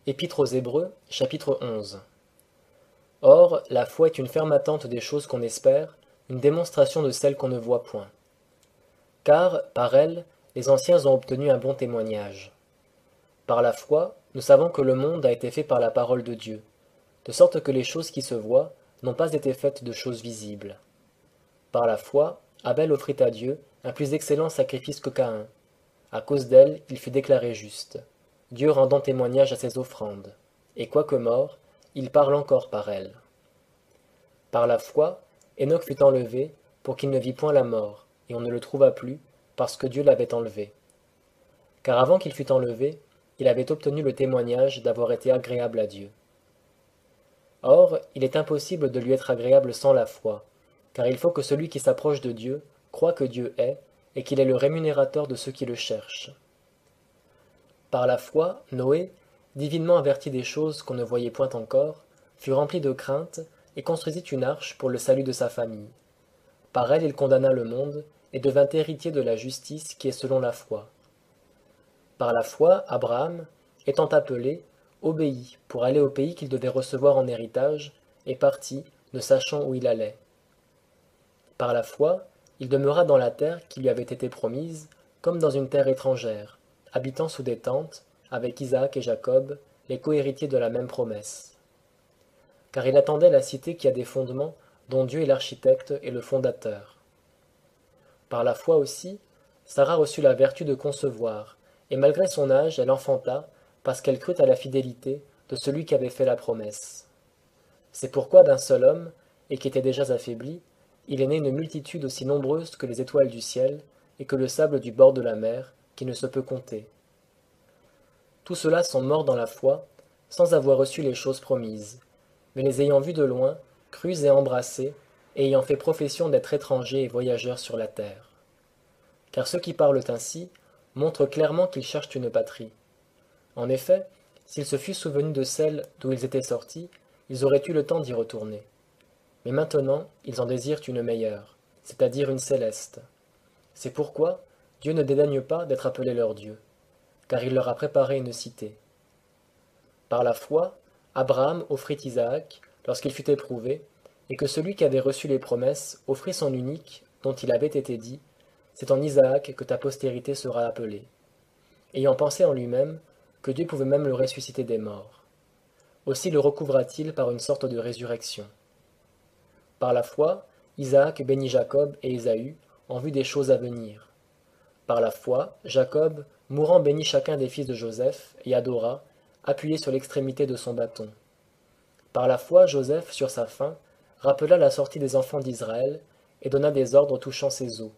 Épître aux Hébreux, chapitre 11. Or, la foi est une ferme attente des choses qu'on espère, une démonstration de celles qu'on ne voit point. Car, par elle, les anciens ont obtenu un bon témoignage. Par la foi, nous savons que le monde a été fait par la parole de Dieu, de sorte que les choses qui se voient n'ont pas été faites de choses visibles. Par la foi, Abel offrit à Dieu un plus excellent sacrifice que Caïn. À cause d'elle, il fut déclaré juste, Dieu rendant témoignage à ses offrandes. Et quoique mort, il parle encore par elle. Par la foi, Enoch fut enlevé pour qu'il ne vît point la mort, et on ne le trouva plus, parce que Dieu l'avait enlevé. Car avant qu'il fût enlevé, il avait obtenu le témoignage d'avoir été agréable à Dieu. Or, il est impossible de lui être agréable sans la foi, car il faut que celui qui s'approche de Dieu croie que Dieu est, et qu'il est le rémunérateur de ceux qui le cherchent. Par la foi, Noé, divinement averti des choses qu'on ne voyait point encore, fut rempli de crainte et construisit une arche pour le salut de sa famille. Par elle il condamna le monde et devint héritier de la justice qui est selon la foi. Par la foi, Abraham, étant appelé, obéit pour aller au pays qu'il devait recevoir en héritage, et partit, ne sachant où il allait. Par la foi, il demeura dans la terre qui lui avait été promise, comme dans une terre étrangère, habitant sous des tentes, avec Isaac et Jacob, les cohéritiers de la même promesse. Car il attendait la cité qui a des fondements, dont Dieu est l'architecte et le fondateur. Par la foi aussi, Sarah reçut la vertu de concevoir, et malgré son âge, elle enfanta, parce qu'elle crut à la fidélité de celui qui avait fait la promesse. C'est pourquoi d'un seul homme, et qui était déjà affaibli, il est né une multitude aussi nombreuse que les étoiles du ciel, et que le sable du bord de la mer, qui ne se peut compter. Tous ceux-là sont morts dans la foi, sans avoir reçu les choses promises, mais les ayant vus de loin, crus et embrassés, et ayant fait profession d'être étrangers et voyageurs sur la terre. Car ceux qui parlent ainsi montrent clairement qu'ils cherchent une patrie. En effet, s'ils se fussent souvenus de celle d'où ils étaient sortis, ils auraient eu le temps d'y retourner. Mais maintenant, ils en désirent une meilleure, c'est-à-dire une céleste. C'est pourquoi Dieu ne dédaigne pas d'être appelé leur Dieu, car il leur a préparé une cité. Par la foi, Abraham offrit Isaac lorsqu'il fut éprouvé, et que celui qui avait reçu les promesses offrit son unique, dont il avait été dit, c'est en Isaac que ta postérité sera appelée, ayant pensé en lui-même que Dieu pouvait même le ressusciter des morts. Aussi le recouvra-t-il par une sorte de résurrection. Par la foi, Isaac bénit Jacob et Ésaü en vue des choses à venir. Par la foi, Jacob, mourant bénit chacun des fils de Joseph et adora, appuyé sur l'extrémité de son bâton. Par la foi, Joseph, sur sa faim, rappela la sortie des enfants d'Israël et donna des ordres touchant ses os.